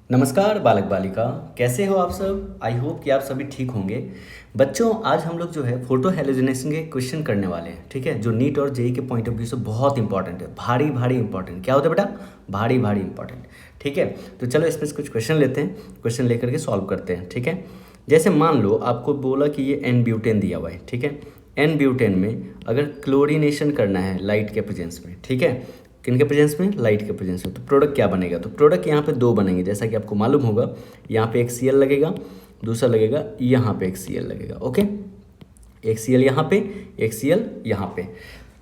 नमस्कार बालक बालिका, कैसे हो आप सब। आई होप कि आप सभी ठीक होंगे। बच्चों, आज हम लोग जो है फोटो हेलोजिनेशन के क्वेश्चन करने वाले हैं। ठीक है, जो नीट और जेई के पॉइंट ऑफ व्यू से बहुत इंपॉर्टेंट है, भारी भारी इंपॉर्टेंट। क्या होता है बेटा? भारी भारी इंपॉर्टेंट। ठीक है, तो चलो इसमें से कुछ क्वेश्चन लेते हैं, क्वेश्चन लेकर के सॉल्व करते हैं। ठीक है, जैसे मान लो आपको बोला कि ये एन ब्यूटेन दिया हुआ है। ठीक है, एन ब्यूटेन में अगर क्लोरीनेशन करना है लाइट के प्रेजेंस में, ठीक है, किनके प्रेजेंस में? लाइट के प्रेजेंस में, तो प्रोडक्ट क्या बनेगा? तो प्रोडक्ट यहाँ पे दो बनेंगे, जैसा कि आपको मालूम होगा। यहाँ पे एक Cl लगेगा, दूसरा लगेगा यहाँ पे एक Cl लगेगा। ओके, एक Cl यहाँ पे, एक Cl यहाँ पे।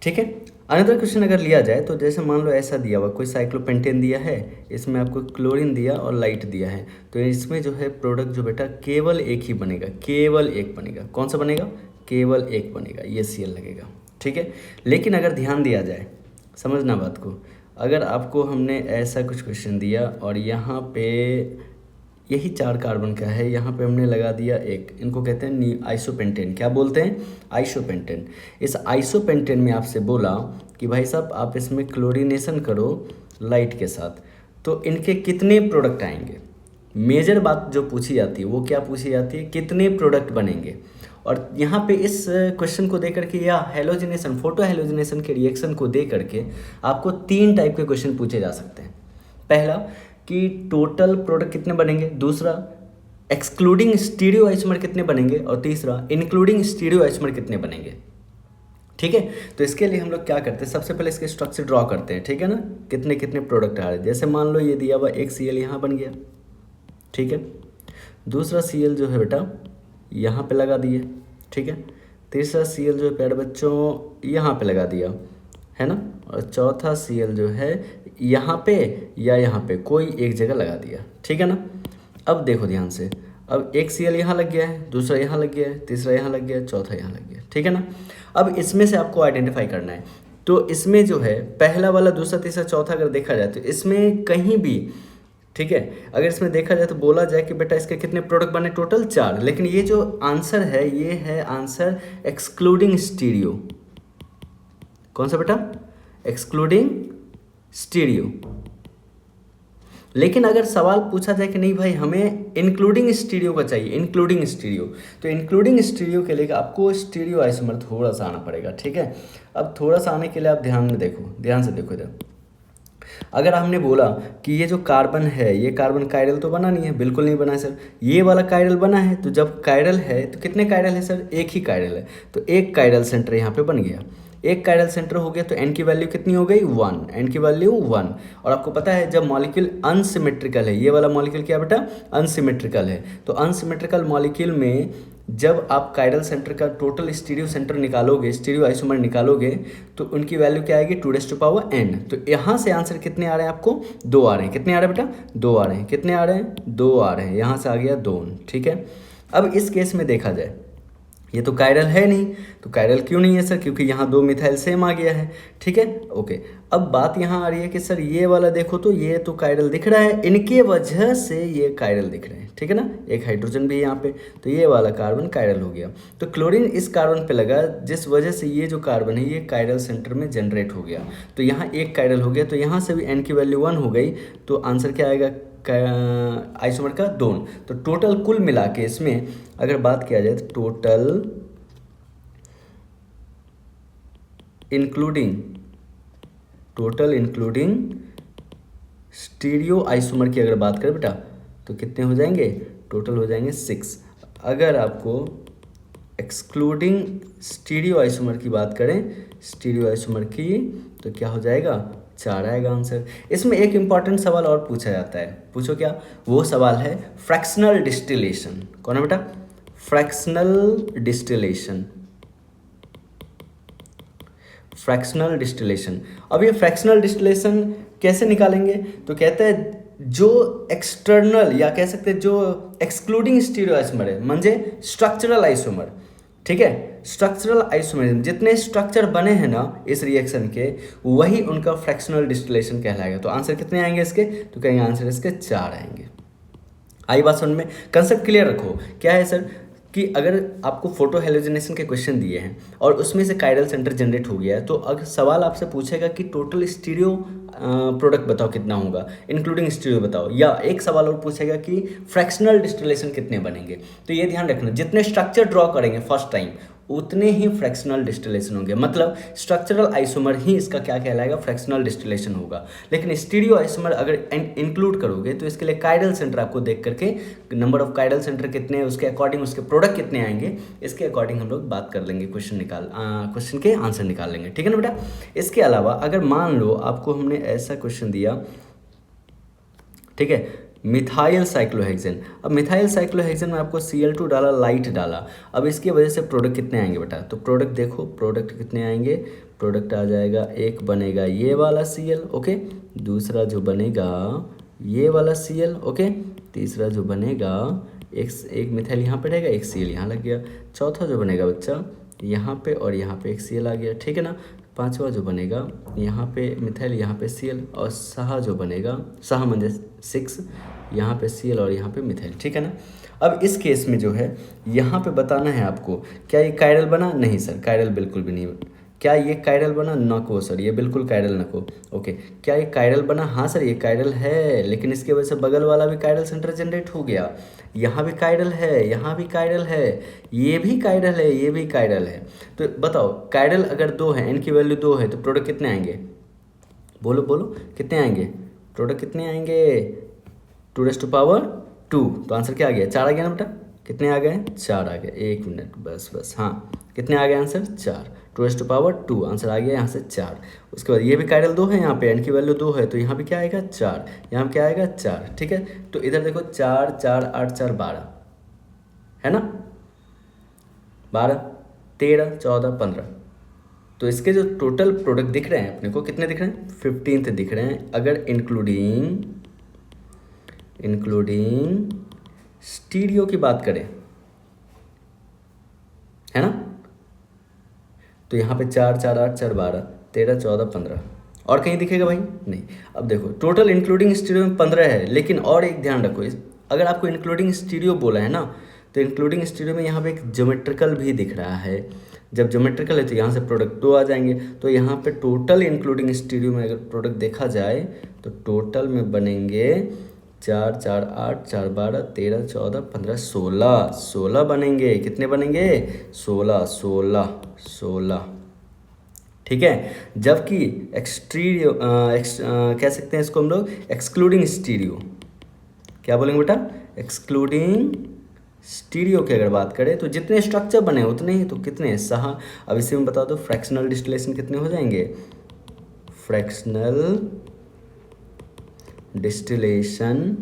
ठीक है, अनदर क्वेश्चन अगर लिया जाए तो जैसे मान लो ऐसा दिया हुआ, कोई साइक्लोपेंटेन दिया है, इसमें आपको क्लोरीन दिया और लाइट दिया है, तो इसमें जो है प्रोडक्ट जो बेटा केवल एक ही बनेगा, केवल एक बनेगा। कौन सा बनेगा? केवल एक बनेगा, ये Cl लगेगा। ठीक है, लेकिन अगर ध्यान दिया जाए, समझना बात को, अगर आपको हमने ऐसा कुछ क्वेश्चन दिया और यहाँ पे यही 4 कार्बन का है, यहाँ पे हमने लगा दिया एक, इनको कहते हैं आइसोपेंटेन। क्या बोलते हैं? आइसोपेंटेन। इस आइसोपेंटेन में आपसे बोला कि भाई साहब आप इसमें क्लोरीनेशन करो लाइट के साथ, तो इनके कितने प्रोडक्ट आएंगे। मेजर बात जो पूछी जाती है वो क्या पूछी जाती है? कितने प्रोडक्ट बनेंगे। और यहाँ पे इस क्वेश्चन को दे करके या हेलोजिनेशन, फोटो हेलोजिनेशन के रिएक्शन को दे करके आपको 3 टाइप के क्वेश्चन पूछे जा सकते हैं। पहला कि टोटल प्रोडक्ट कितने बनेंगे, दूसरा एक्सक्लूडिंग स्टीरियो आइसोमर कितने बनेंगे, और तीसरा इंक्लूडिंग स्टीरियो आइसोमर कितने बनेंगे। ठीक है, तो इसके लिए हम लोग क्या करते हैं, सबसे पहले इसके स्ट्रक्चर ड्रॉ करते हैं। ठीक है ना, कितने कितने प्रोडक्ट आ रहे हैं। जैसे मान लो ये दिया हुआ एक Cl यहाँ बन गया, ठीक है, दूसरा Cl जो है बेटा यहाँ पे लगा दिए, ठीक है, तीसरा Cl जो है प्यारे बच्चों यहाँ पे लगा दिया, है ना, और चौथा Cl जो है यहाँ पे या यहाँ पे कोई एक जगह लगा दिया। ठीक है ना, अब देखो ध्यान से, अब एक Cl यहाँ लग गया है, दूसरा यहाँ लग गया है, तीसरा यहाँ लग गया है, चौथा यहाँ लग गया है। ठीक है ना, अब इसमें से आपको आइडेंटिफाई करना है। तो इसमें जो है पहला वाला, दूसरा, तीसरा, चौथा अगर देखा जाए तो इसमें कहीं भी, ठीक है, अगर इसमें देखा जाए तो बोला जाए कि बेटा इसके कितने प्रोडक्ट बने, टोटल 4। लेकिन ये जो आंसर है ये है आंसर एक्सक्लूडिंग स्टीरियो। कौन सा बेटा? Excluding stereo. लेकिन अगर सवाल पूछा जाए कि नहीं भाई हमें इंक्लूडिंग स्टीरियो का चाहिए, इंक्लूडिंग स्टीरियो, तो इंक्लूडिंग स्टीरियो के लिए आपको स्टीरियो आइसोमर थोड़ा सा आना पड़ेगा। ठीक है, अब थोड़ा सा आने के लिए आप ध्यान में देखो, ध्यान से देखो इधर। अगर हमने बोला कि ये जो कार्बन है, ये कार्बन कायरल तो बना नहीं है, बिल्कुल नहीं बना है सर। ये वाला कायरल बना है, तो जब कायरल है तो कितने कायरल है सर? एक ही कायरल है, तो एक कायरल सेंटर यहाँ पे बन गया। एक कायरल सेंटर हो गया तो एन की वैल्यू कितनी हो गई? 1। एन की वैल्यू 1। और आपको पता है जब मॉलिक्यूल अनसिमेट्रिकल है, ये वाला मॉलिक्यूल क्या बेटा? अनसिमेट्रिकल है। तो अनसिमेट्रिकल मॉलिक्यूल में जब आप कायरल सेंटर का टोटल स्टीरियो सेंटर निकालोगे, स्टीरियो आइसोमर निकालोगे, तो उनकी वैल्यू क्या आएगी? 2⁻n। तो यहाँ से आंसर कितने आ रहे हैं आपको? 2 आ रहे हैं। कितने आ रहे हैं बेटा? 2 आ रहे हैं। कितने आ रहे हैं? 2 आ रहे हैं। यहाँ से आ गया 2। ठीक है, अब इस केस में देखा जाए, ये तो कायरल है नहीं, तो कायरल क्यों नहीं है सर? क्योंकि यहाँ 2 मिथाइल सेम आ गया है। ठीक है, ओके। अब बात यहाँ आ रही है कि सर ये वाला देखो तो ये तो कायरल दिख रहा है, इनके वजह से ये कायरल दिख रहे हैं। ठीक है ना, एक हाइड्रोजन भी है यहाँ पे, तो ये वाला कार्बन कायरल हो गया। तो क्लोरीन इस कार्बन पे लगा, जिस वजह से ये जो कार्बन है ये कायरल सेंटर में जनरेट हो गया, तो यहाँ एक कायरल हो गया, तो यहाँ से भी एन की वैल्यू 1 हो गई, तो आंसर क्या आएगा आइसोमर का? 2। तो टोटल कुल मिला के इसमें अगर बात किया जाए तो टोटल इंक्लूडिंग स्टीरियो आइसोमर की अगर बात करें बेटा, तो कितने हो जाएंगे? टोटल हो जाएंगे 6। अगर आपको एक्सक्लूडिंग स्टीरियो आइसोमर की बात करें, स्टीरियो आइसोमर की, तो क्या हो जाएगा? 4 आएगा आंसर। इसमें एक इंपॉर्टेंट सवाल और पूछा जाता है, पूछो क्या? वो सवाल है फ्रैक्शनल डिस्टिलेशन। कौन है बेटा? Fractional distillation. Fractional distillation. अब ये फ्रैक्शनल डिस्टिलेशन कैसे निकालेंगे? तो कहते हैं जो एक्सटर्नल या कह सकते हैं जो एक्सक्लूडिंग स्टीरियो आइसोमर है, म्हणजे स्ट्रक्चरल आइसोमर। ठीक है, स्ट्रक्चरल आइसोमर, जितने स्ट्रक्चर बने हैं ना इस रिएक्शन के, वही उनका फ्रैक्शनल डिस्टिलेशन कहलाएगा। तो आंसर कितने आएंगे इसके? तो कहेंगे आंसर इसके 4 आएंगे। आई बात समझ में? कंसेप्ट क्लियर रखो। क्या है सर कि अगर आपको फोटो हेलोजिनेशन के क्वेश्चन दिए हैं और उसमें से कायरल सेंटर जनरेट हो गया है, तो अगर सवाल आपसे पूछेगा कि टोटल स्टीरियो प्रोडक्ट बताओ कितना होगा, इंक्लूडिंग स्टीरियो बताओ, या एक सवाल और पूछेगा कि फ्रैक्शनल डिस्टिलेशन कितने बनेंगे। तो ये ध्यान रखना, जितने स्ट्रक्चर ड्रॉ करेंगे फर्स्ट टाइम उतने ही फ्रैक्शनल डिस्टिलेशन होंगे, मतलब स्ट्रक्चरल आइसोमर ही इसका क्या कहलाएगा, फ्रैक्शनल डिस्टिलेशन होगा। लेकिन स्टीरियो आइसोमर अगर इंक्लूड करोगे तो इसके लिए कायरल सेंटर आपको देख करके, नंबर ऑफ कायरल सेंटर कितने हैं उसके अकॉर्डिंग उसके प्रोडक्ट कितने आएंगे, इसके अकॉर्डिंग हम लोग बात कर लेंगे, क्वेश्चन के आंसर निकाल लेंगे, ठीक है ना बेटा। इसके अलावा अगर मान लो आपको हमने ऐसा क्वेश्चन दिया, ठीक है, मिथाइल साइक्लोहेक्सेन। अब मिथाइल साइक्लोहेक्सेन में आपको Cl2 डाला, लाइट डाला, अब इसकी वजह से प्रोडक्ट कितने आएंगे बेटा, तो प्रोडक्ट देखो, प्रोडक्ट कितने आएंगे, प्रोडक्ट आ जाएगा, एक बनेगा ये वाला Cl, ओके, दूसरा जो बनेगा ये वाला Cl, ओके, तीसरा जो बनेगा एक मिथाइल यहाँ पे रहेगा, एक Cl यहाँ लग गया, चौथा जो बनेगा बच्चा यहाँ पे और यहाँ पे एक Cl आ गया, ठीक है ना। पांचवा जो बनेगा यहाँ पे मिथाइल, यहाँ पे Cl, और सहा जो बनेगा, सहा म्हणजे 6, यहाँ पे Cl और यहाँ पे मिथाइल, ठीक है ना। अब इस केस में जो है यहाँ पे बताना है आपको, क्या ये कायरल बना, नहीं सर कायरल बिल्कुल भी नहीं। क्या ये कायरल बना, नको सर ये बिल्कुल कायरल नको, ओके। क्या ये कायरल बना, हाँ सर ये कायरल है, लेकिन इसकी वजह से बगल वाला भी कायरल सेंटर जनरेट हो गया, यहाँ भी कायरल है, यहाँ भी कायरल है, ये भी कायरल है, ये भी कायरल है। तो बताओ कायरल अगर 2 है, n की वैल्यू 2 है, तो प्रोडक्ट कितने आएंगे, बोलो बोलो कितने आएंगे, प्रोडक्ट कितने आएंगे, 2⁻²। तो आंसर क्या आ गया, 4 आ गया ना बेटा, कितने आ गए, 4 आ गए, 1 मिनट बस, हाँ कितने आ गए आंसर, 4, 2⁻², आंसर आ गया यहाँ से 4। उसके बाद ये भी कायरल 2 है, यहाँ पे n की वैल्यू 2 है, तो यहाँ भी क्या आएगा 4, यहाँ पे क्या आएगा 4, ठीक है। तो इधर देखो 4 4 8 4 12 है ना, 12 13 14 15। तो इसके जो टोटल प्रोडक्ट दिख रहे हैं अपने को कितने दिख रहे हैं, 15th दिख रहे हैं, अगर इंक्लूडिंग स्टीरियो की बात करें, है ना। तो यहाँ पे 4 4 8 4 12 13 14 15, और कहीं दिखेगा भाई नहीं। अब देखो टोटल इंक्लूडिंग स्टीरियो में 15 है, लेकिन और एक ध्यान रखो, अगर आपको इंक्लूडिंग स्टीरियो बोला है ना, तो इंक्लूडिंग स्टीरियो में यहाँ पे एक ज्योमेट्रिकल भी दिख रहा है। जब ज्योमेट्रिकल है तो यहाँ से प्रोडक्ट 2 आ जाएंगे, तो यहाँ पे टोटल इंक्लूडिंग स्टीरियो में अगर प्रोडक्ट देखा जाए तो टोटल में बनेंगे 4 4 8 4 12 13 14 15 16 बनेंगे। कितने बनेंगे, 16, ठीक है। जबकि एक्सटीरियो कह सकते हैं इसको हम लोग एक्सक्लूडिंग स्टीरियो, क्या बोलेंगे बेटा, एक्सक्लूडिंग स्टीरियो की अगर बात करें तो जितने स्ट्रक्चर बने उतने ही, तो कितने, सहा। अब इसे में बता दो फ्रैक्शनल डिस्टिलेशन कितने हो जाएंगे, fractional distillation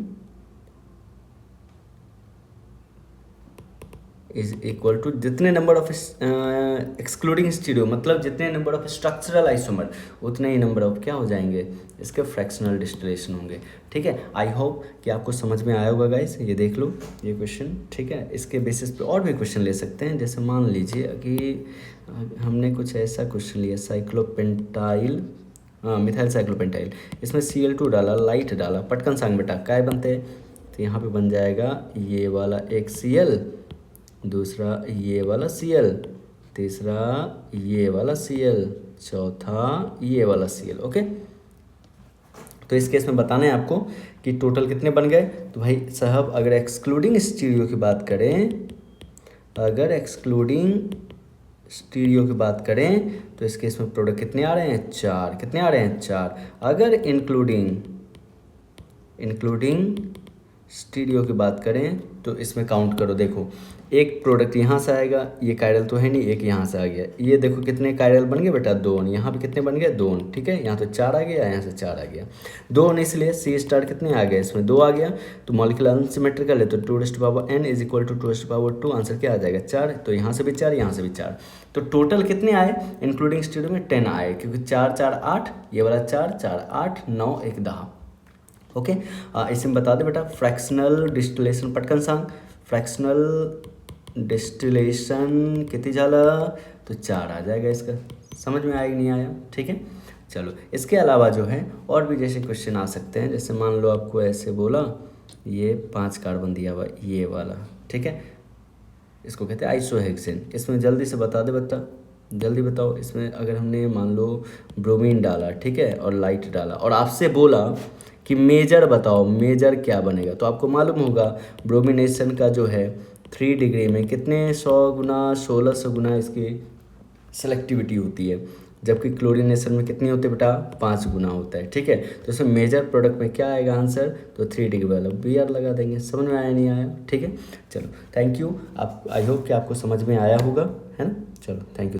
is equal to जितने नंबर ऑफ एक्सक्लूडिंग स्टीरियो, मतलब जितने नंबर ऑफ स्ट्रक्चरल आइसोमर उतने ही नंबर ऑफ क्या हो जाएंगे, इसके फ्रैक्शनल डिस्टिलेशन होंगे, ठीक है। आई होप कि आपको समझ में आया होगा गाइस, ये देख लो ये क्वेश्चन, ठीक है। इसके बेसिस पे और भी क्वेश्चन ले सकते हैं, जैसे मान लीजिए कि हमने कुछ ऐसा क्वेश्चन लिया, साइक्लोपेंटाइल, हाँ मिथाइल साइक्लोपेंटाइल, इसमें Cl2 डाला, लाइट डाला, पटकन सांग बेटा काय बनते हैं, तो यहाँ पे बन जाएगा ये वाला एक Cl, दूसरा ये वाला Cl, तीसरा ये वाला Cl, चौथा ये वाला Cl, ओके। तो इस केस में बताना है आपको कि टोटल कितने बन गए। तो भाई साहब अगर एक्सक्लूडिंग स्टीरियो की बात करें, की बात करें तो इस केस में प्रोडक्ट कितने आ रहे हैं, 4, कितने आ रहे हैं, 4। अगर इंक्लूडिंग स्टीरियो की बात करें तो इसमें काउंट करो, देखो एक प्रोडक्ट यहाँ से आएगा, ये कायरल तो है नहीं, एक यहाँ से आ गया, ये देखो कितने कायरल बन गए बेटा, 2, यहाँ पे कितने बन गए, 2, ठीक है। यहाँ तो 4 आ गया, यहाँ से 4 आ गया, 2, इसलिए C* कितने आ गए, इसमें 2 आ गया, तो मॉलिक्यूलर अनसिमेट्रिकल है, तो 2⁻n is equal to 2⁻2, answer क्या आ जाएगा, 4। तो यहाँ से भी 4, यहाँ से भी 4, तो टोटल कितने आए इंक्लूडिंग स्टीरियो में, 10 आए, क्योंकि 4 4 8, ये वाला 4 4 8 9 1 10, ओके। इसे में बता दे बेटा फ्रैक्शनल डिस्टिलेशन, पटकन सांग फ्रैक्शनल डिस्टिलेशन कितनी झाला, तो 4 आ जाएगा। इसका समझ में आया कि नहीं आया, ठीक है। चलो इसके अलावा जो है और भी जैसे क्वेश्चन आ सकते हैं, जैसे मान लो आपको ऐसे बोला, ये 5 कार्बन दिया हुआ ये वाला, ठीक है, इसको कहते हैं आइसोहेक्सेन। इसमें जल्दी से बता दे बच्चा, जल्दी बताओ। इसमें अगर हमने मान लो ब्रोमीन डाला, ठीक है, और लाइट डाला और आपसे बोला कि मेजर बताओ, मेजर क्या बनेगा, तो आपको मालूम होगा ब्रोमिनेशन का जो है 3 डिग्री में कितने 100 गुना 1600 गुना इसकी सेलेक्टिविटी होती है, जबकि क्लोरीनेशन में कितनी होती है बेटा 5 गुना होता है, ठीक है। तो इसमें मेजर प्रोडक्ट में क्या आएगा आंसर, तो 3 डिग्री वाला बी आर लगा देंगे। समझ में आया नहीं आया, ठीक है। चलो थैंक यू, आप आई होप कि आपको समझ में आया होगा, है ना। चलो थैंक यू।